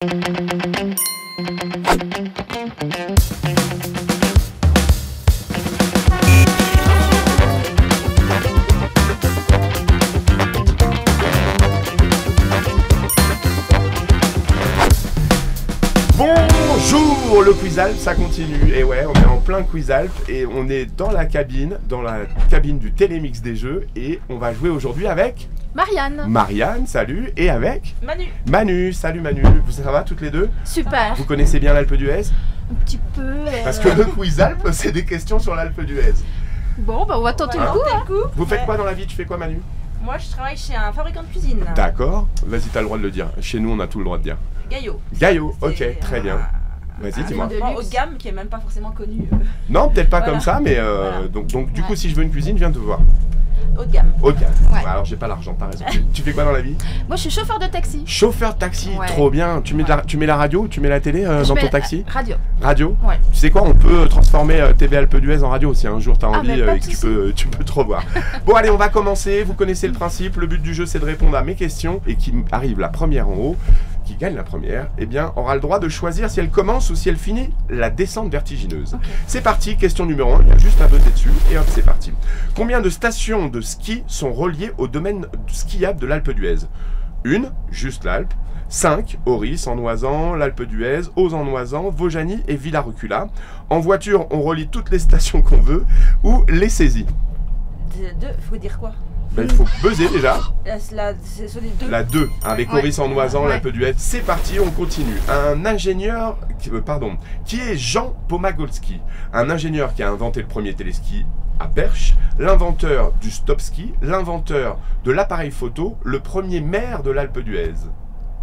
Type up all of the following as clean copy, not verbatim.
Bonjour, le Quiz Alp, ça continue. Et ouais, on est en plein Quiz Alp et on est dans la cabine du Télémix des jeux et on va jouer aujourd'hui avec Marianne. Marianne, salut, et avec Manu. Manu, salut Manu. Ça va toutes les deux? Super. Vous connaissez bien l'Alpe d'Huez? Un petit peu. Parce que le Quiz Alp, c'est des questions sur l'Alpe d'Huez. Bon, bah on va tenter le coup. Vous faites quoi dans la vie? Tu fais quoi, Manu? Moi, je travaille chez un fabricant de cuisine. D'accord, vas-y, t'as le droit de le dire. Chez nous, on a tout le droit de dire. Gaillot. Gaillot, ok, très bien. Vas-y, dis-moi. Un haut de gamme qui est même pas forcément connu. Non, peut-être pas Voilà. comme ça, mais Voilà. donc du coup, si je veux une cuisine, je viens te voir. Haut de gamme. Haut de gamme. Ouais. Alors, j'ai pas l'argent, t'as raison. Tu fais quoi dans la vie? Moi, je suis chauffeur de taxi. Chauffeur de taxi, Ouais. trop bien. Tu mets la radio, tu mets la télé dans ton taxi? Radio. Radio? Ouais. Tu sais quoi, on peut transformer TV Alpe d'Huez en radio si un jour t'as Ah, envie mais pas et de que soucis. tu peux te revoir. Bon, allez, on va commencer. Vous connaissez le principe. Le but du jeu, c'est de répondre à mes questions et qui arrive la première en haut, qui gagne la première, eh bien, aura le droit de choisir si elle commence ou si elle finit la descente vertigineuse. Ok. C'est parti, question numéro 1, il y a juste à buzzer dessus et hop, c'est parti. Combien de stations de ski sont reliées au domaine skiable de l'Alpe d'Huez? Une, juste l'Alpe. 5, Auris, en Noisan, l'Alpe d'Huez, Aux en Noisan, Vaujany et Villarucula. En voiture, on relie toutes les stations qu'on veut ou les saisit. Faut dire quoi? Ben, il faut buzzer déjà. C'est sur les deux. La 2, avec Ouais. Auris en Noisan, Ouais. l'Alpe d'Huez. C'est parti, on continue. Un ingénieur, qui est Jean Pomagolski, un ingénieur qui a inventé le premier téléski à perche, l'inventeur du stop ski, l'inventeur de l'appareil photo, le premier maire de l'Alpe d'Huez.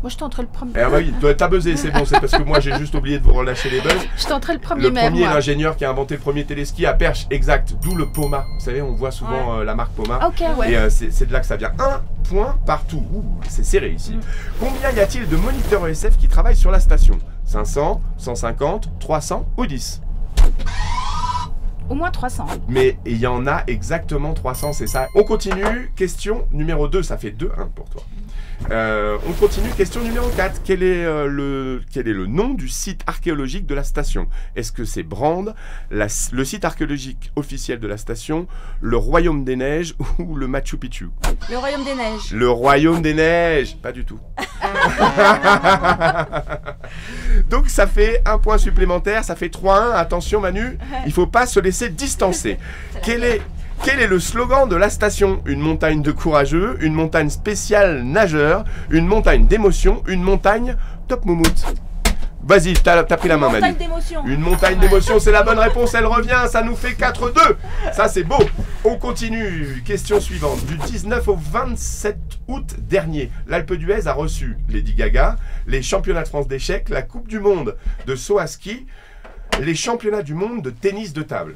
Moi, je tenterai le premier. Eh oui, t'as buzzé, c'est bon, c'est parce que moi j'ai juste oublié de vous relâcher les buzz. Je tenterai le premier Le maire, premier, moi. l'ingénieur qui a inventé le premier téléski à perche, exact, d'où le Poma. Vous savez, on voit souvent la marque Poma. Ok, ouais. Et c'est de là que ça vient. Un point partout. Ouh, c'est serré ici. Combien y a-t-il de moniteurs ESF qui travaillent sur la station? 500, 150, 300 ou 10? Au moins 300. Mais il y en a exactement 300, c'est ça. On continue. Question numéro 2, ça fait 2-1 pour toi. On continue, question numéro 4. Quel est le nom du site archéologique de la station? Est-ce que c'est Brande, le site archéologique officiel de la station, le Royaume des Neiges ou le Machu Picchu? Le Royaume des Neiges. Le Royaume des Neiges. Pas du tout. Donc ça fait un point supplémentaire, ça fait 3-1. Attention Manu, il faut pas se laisser distancer. Quel est le slogan de la station? Une montagne de courageux, une montagne spéciale nageur, une montagne d'émotion, une montagne top moumoute. Vas-y, t'as pris la main Manu. Montagne d'émotion. Une montagne d'émotion, c'est la bonne réponse, elle revient, ça nous fait 4-2. Ça c'est beau. On continue, question suivante. Du 19 au 27 août dernier, l'Alpe d'Huez a reçu Lady Gaga, les championnats de France d'échecs, la Coupe du Monde de saut à ski, les championnats du monde de tennis de table.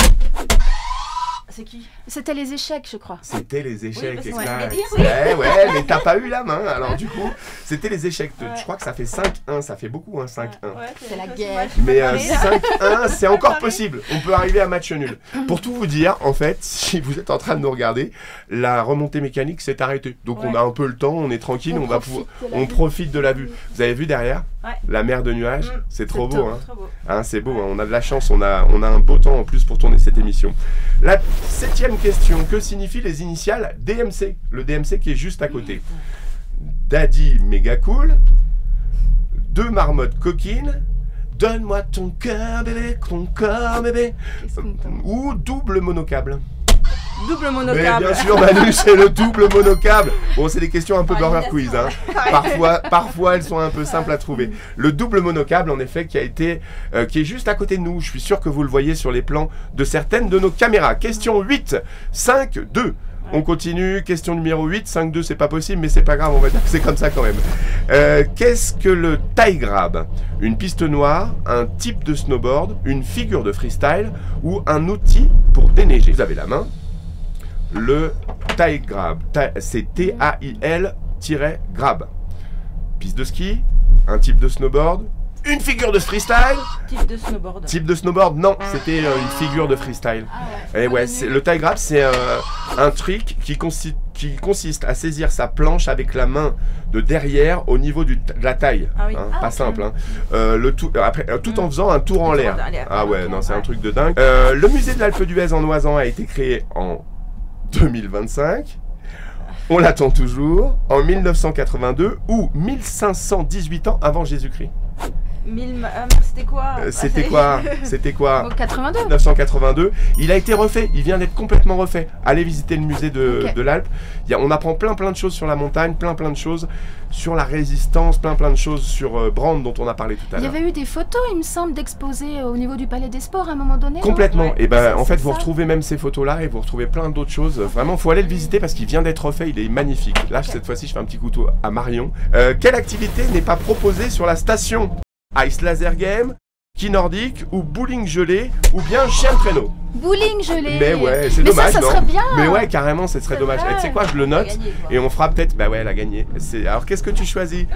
C'est qui? C'était les échecs, je crois. C'était les échecs, Oui, parce exact. que je voulais dire, Ouais, mais t'as pas eu la main, alors du coup, c'était les échecs. Je crois que ça fait 5-1, ça fait beaucoup, hein, 5-1. C'est la guerre. Mais 5-1, c'est encore possible. On peut arriver à match nul. Pour tout vous dire, en fait, si vous êtes en train de nous regarder, la remontée mécanique s'est arrêtée. Donc on a un peu le temps, on est tranquille, on profite de la vue. Vous avez vu derrière? Ouais. La mer de nuages, c'est trop beau, hein. Trop beau. Hein, c'est beau, hein, on a de la chance, on a un beau temps en plus pour tourner cette émission. La 7e question, que signifient les initiales DMC? Le DMC qui est juste à côté. Daddy méga cool, 2 marmottes coquines, donne-moi ton cœur bébé, ton corps bébé, ou double monocable. Double Mais monocable. bien sûr Manu, c'est le double monocable. Bon, c'est des questions un peu burger quiz, hein. Parfois elles sont un peu simples à trouver. Le double monocable en effet qui est juste à côté de nous. Je suis sûr que vous le voyez sur les plans de certaines de nos caméras. Question 8, 5-2. On continue, question numéro 8, 5-2 c'est pas possible mais c'est pas grave, on va dire que c'est comme ça quand même. Qu'est-ce que le tie grab? Une piste noire, un type de snowboard, une figure de freestyle ou un outil pour déneiger? Vous avez la main. Le tie grab, c'est T-A-I-L-grab. Piste de ski, un type de snowboard, une figure de freestyle. Type de snowboard. Type de snowboard, non, c'était une figure de freestyle. Et ouais, le tie grab, c'est un trick qui qui consiste à saisir sa planche avec la main de derrière au niveau de la taille. Ah oui. Pas ok. simple. Hein. Tout en faisant un tour en l'air. Ah ouais, non, c'est un Ouais. truc de dingue. Le musée de l'Alpe d'Huez en Oisan a été créé en 2025. On l'attend toujours en 1982 ou 1518 ans avant Jésus-Christ. C'était quoi C'était quoi? C'était quoi? Au 82. 1982. Il a été refait, il vient d'être complètement refait. Allez visiter le musée Ok. de l'Alpe. On apprend plein de choses sur la montagne, plein de choses sur la résistance, plein de choses sur Brande dont on a parlé tout à Il y l'heure. avait eu des photos, il me semble, d'exposés au niveau du Palais des Sports à un moment donné. non Complètement. Ouais. Et ben C'est- en fait c'est vous ça. retrouvez même ces photos-là et vous retrouvez plein d'autres choses. Vraiment, faut aller le visiter parce qu'il vient d'être refait. Il est magnifique. Là cette fois-ci, je fais un petit couteau à Marion. Quelle activité n'est pas proposée sur la station? Ice laser game, ski nordique ou bowling gelé ou bien chien de traîneau? Bowling gelé. Mais ouais, c'est Mais dommage, ça non? serait bien. Mais ouais, carrément, ce serait C'est dommage. vrai. Et tu sais quoi, je le note Gagné, quoi. et on fera peut-être. Bah ouais, elle a gagné. Alors qu'est-ce que tu choisis?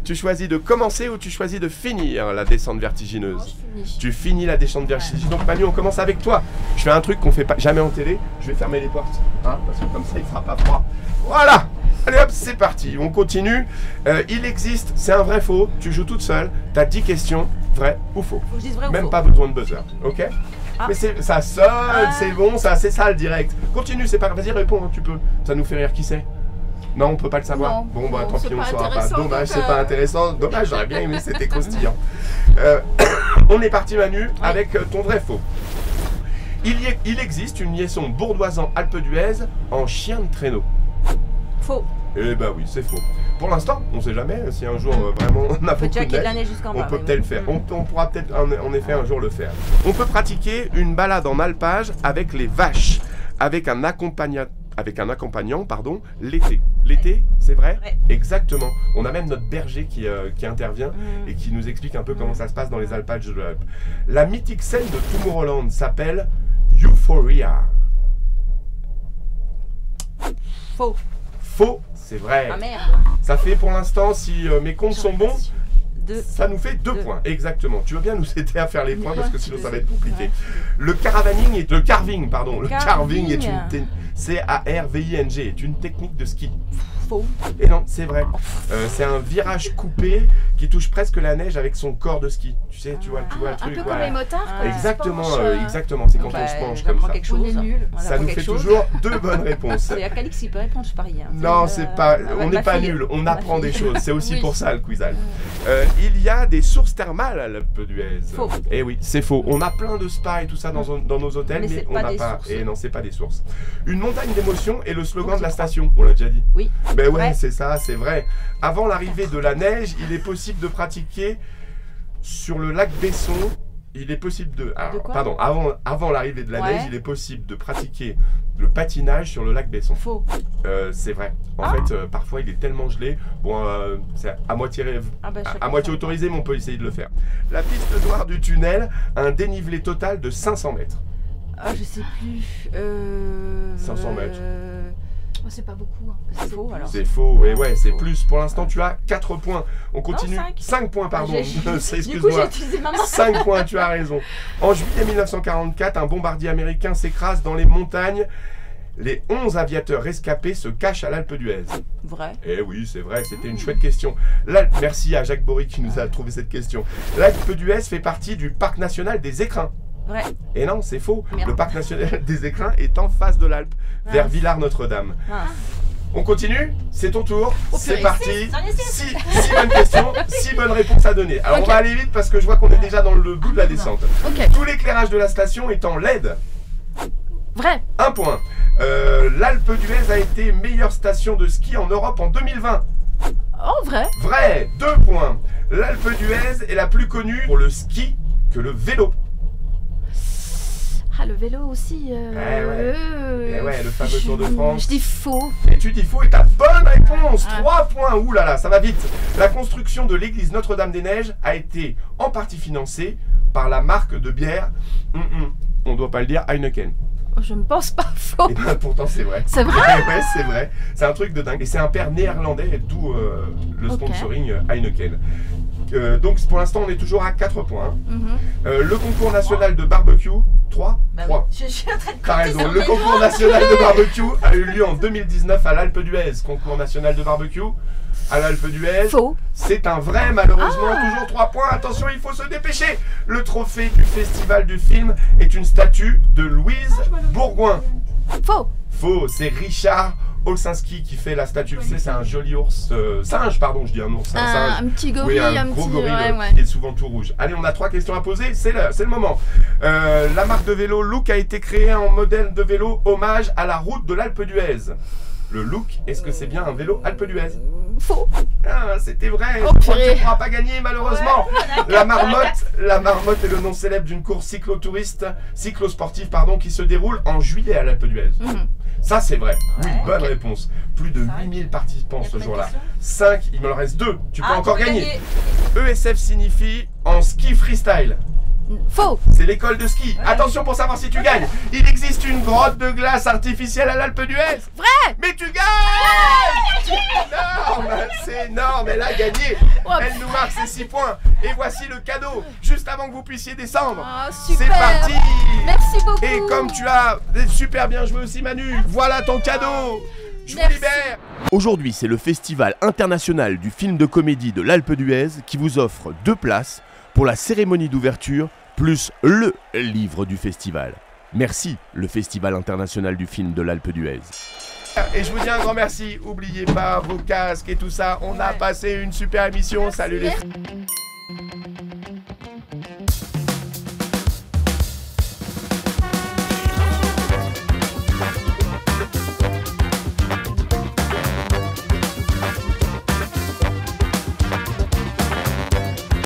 Tu choisis de commencer ou tu choisis de finir la descente vertigineuse? Tu finis la descente vertigineuse. Donc Manu, on commence avec toi. Je fais un truc qu'on fait pas jamais en télé. Je vais fermer les portes, hein, parce que comme ça, il fera pas froid. Voilà. Allez hop, c'est parti. On continue. Il existe, c'est un vrai faux. Tu joues toute seule. T'as 10 questions, vrai ou faux. Faut que je dise vrai ou Même faux. pas besoin de buzzer, ok? Ah. Mais ça sonne, c'est bon, c'est ça le direct. Continue, c'est pas. Vas-y, réponds, hein, tu peux. Ça nous fait rire, qui c'est? Non, on peut pas le savoir. Non, Bon, bah non, tant c'est pis, on pas saura pas. intéressant, Dommage, donc, c'est pas intéressant. Dommage, j'aurais bien aimé, c'était croustillant. On est parti, Manu, avec ton vrai faux. Il existe une liaison Bourdoisan-Alpe d'Huez en chien de traîneau. Faux. Eh ben oui, c'est faux. Pour l'instant, on sait jamais si un jour vraiment on a Faut beaucoup déjà de qu'il y ait de neige. la neige jusqu'en On bas. peut mais peut-être le bon. faire. On pourra peut-être en effet un jour le faire. On peut pratiquer une balade en alpage avec les vaches, avec un accompagnant, pardon, l'été. L'été, c'est vrai? Ouais. Exactement. On a même notre berger qui intervient Mm. et qui nous explique un peu comment ça se passe dans les alpages de l'Alpe. La mythique scène de Tomorrowland s'appelle Euphoria. Faux. Faux, c'est vrai. Ah merde. Ça fait pour l'instant, si mes comptes sont bons, Deux. ça nous fait 2 Deux. points, exactement. Tu veux bien nous aider à faire les points parce que sinon Deux. ça va être compliqué. Ouais. Le caravaning est le carving, pardon. Le carving est Carving. une C-A-R-V-I-N-G est une technique de ski. Faux. Et non, c'est vrai. C'est un virage coupé qui touche presque la neige avec son corps de ski. Tu sais, tu vois Ah, le un truc. peu ouais. comme les motards. Ah, quand ils se Exactement, penchent, exactement. C'est quand Bah, on se penche comme j'apprends ça. quelque On chose. est nuls. Voilà, Ça j'apprends nous quelque fait chose. toujours 2 bonnes réponses. C'est Calix qui peut répondre, je parie. Hein. Non, c'est pas. On n'est ma pas fille. nul. On Ma apprend des fille. choses. C'est aussi Oui. pour ça le quizal. Il y a des sources thermales à l'Alpe d'Huez. Faux. Eh oui, c'est faux. On a plein de spas et tout ça dans nos hôtels, Mais mais, c'est on pas n'a des pas. sources. Et non, c'est pas des sources. Une montagne d'émotions est le slogan Faut de la que tu station. On l'a déjà dit. Oui. Ben ouais, Ouais. c'est ça, c'est vrai. Avant l'arrivée de la neige, il est possible de pratiquer sur le lac Besson. Il est possible de. Alors, quoi pardon, avant l'arrivée de la Ouais. neige, il est possible de pratiquer le patinage sur le lac Besson. Faux. C'est vrai. En Ah. fait, parfois il est tellement gelé. Bon, c'est à moitié Ah bah, à moitié autorisé, mais on peut essayer de le faire. La piste noire du tunnel a un dénivelé total de 500 mètres. Ah, je sais plus. 500 mètres. Oh, c'est pas beaucoup. hein. C'est faux alors. C'est faux, et ouais, c'est plus. Pour l'instant, tu as 4 points. On continue. cinq. 5 points, pardon. Du coup, j'ai Excuse-moi. utilisé ma main. 5 points, tu as raison. En juillet 1944, un bombardier américain s'écrase dans les montagnes. Les 11 aviateurs rescapés se cachent à l'Alpe d'Huez. Vrai. Eh oui, c'est vrai, c'était une chouette question. Merci à Jacques Bory qui nous a trouvé cette question. L'Alpe d'Huez fait partie du parc national des Écrins. Vrai. Et non, c'est faux. Merde. Le parc national des Écrins est en face de l'Alpe, vers Mince. Villars-Notre-Dame. Mince. On continue, c'est ton tour, c'est purée, parti. j'en ai six. 6 bonnes questions, 6 bonnes réponses à donner. Alors Ok. on va aller vite parce que je vois qu'on est déjà dans le bout de la descente. Ok. Tout l'éclairage de la station est en LED. Vrai. 1 point. L'Alpe d'Huez a été meilleure station de ski en Europe en 2020. Oh, vrai. Vrai, 2 points. L'Alpe d'Huez est la plus connue pour le ski que le vélo. Ah, le vélo aussi. Eh ouais, le fameux Tour de France. Je dis faux. Et tu dis faux et ta bonne réponse, Ouais. 3 points. Ouh là là, ça va vite. La construction de l'église Notre-Dame-des-Neiges a été en partie financée par la marque de bière, on doit pas le dire, Heineken. Oh, je ne pense pas faux. Et ben pourtant c'est vrai. C'est vrai. Ouais, c'est vrai. C'est un truc de dingue. Et c'est un père néerlandais, d'où le Ok. sponsoring Heineken. Donc pour l'instant on est toujours à 4 points. Le concours national de barbecue, 3 Bah 3. oui, je suis en train de T'as compter raison, sur le mes concours doigts. national de barbecue a eu lieu en 2019 à l'Alpe d'Huez. Concours national de barbecue à l'Alpe d'Huez. Faux. C'est un vrai, malheureusement, toujours 3 points. Attention, il faut se dépêcher. Le trophée du festival du film est une statue de Louise Bourgoin. Faux. Faux, c'est Richard Olszynski qui fait la statue. Tu sais, c'est un joli ours, singe, pardon, je dis un ours, un singe. Un petit Oui, gorille, un gros petit... gorille ouais. qui est souvent tout rouge. Allez, on a 3 questions à poser, c'est le moment. La marque de vélo Look a été créée en modèle de vélo hommage à la route de l'Alpe d'Huez. Le Look, est-ce que c'est bien un vélo Alpe d'Huez? Faux. Ah, c'était vrai. Oh, Je crois que purée. tu ne pourras pas gagner, malheureusement. La marmotte est le nom célèbre d'une course cyclosportive, qui se déroule en juillet à l'Alpe d'Huez. Ça, c'est vrai. Oui, Ouais. bonne réponse. Plus de 8000 participants ce jour-là. 5, il me en reste 2. Tu peux encore gagner. ESF signifie en ski freestyle. Faux. C'est l'école de ski. Attention pour savoir si tu gagnes. Il existe une grotte de glace artificielle à l'Alpe d'Huez. Vrai. Mais tu gagnes. C'est énorme. C'est énorme. Elle a gagné. Oh, Elle nous marque ses 6 points. Et voici le cadeau. Juste avant que vous puissiez descendre. Oh, C'est super. parti. Merci beaucoup. Et comme tu as super bien joué aussi Manu, voilà ton cadeau. Je vous Merci. libère. Aujourd'hui, c'est le Festival international du film de comédie de l'Alpe d'Huez qui vous offre 2 places pour la cérémonie d'ouverture, plus le livre du festival. Merci, le Festival international du film de l'Alpe d'Huez. Et je vous dis un grand merci. Oubliez pas vos casques et tout ça. On a passé une super émission. Salut les filles.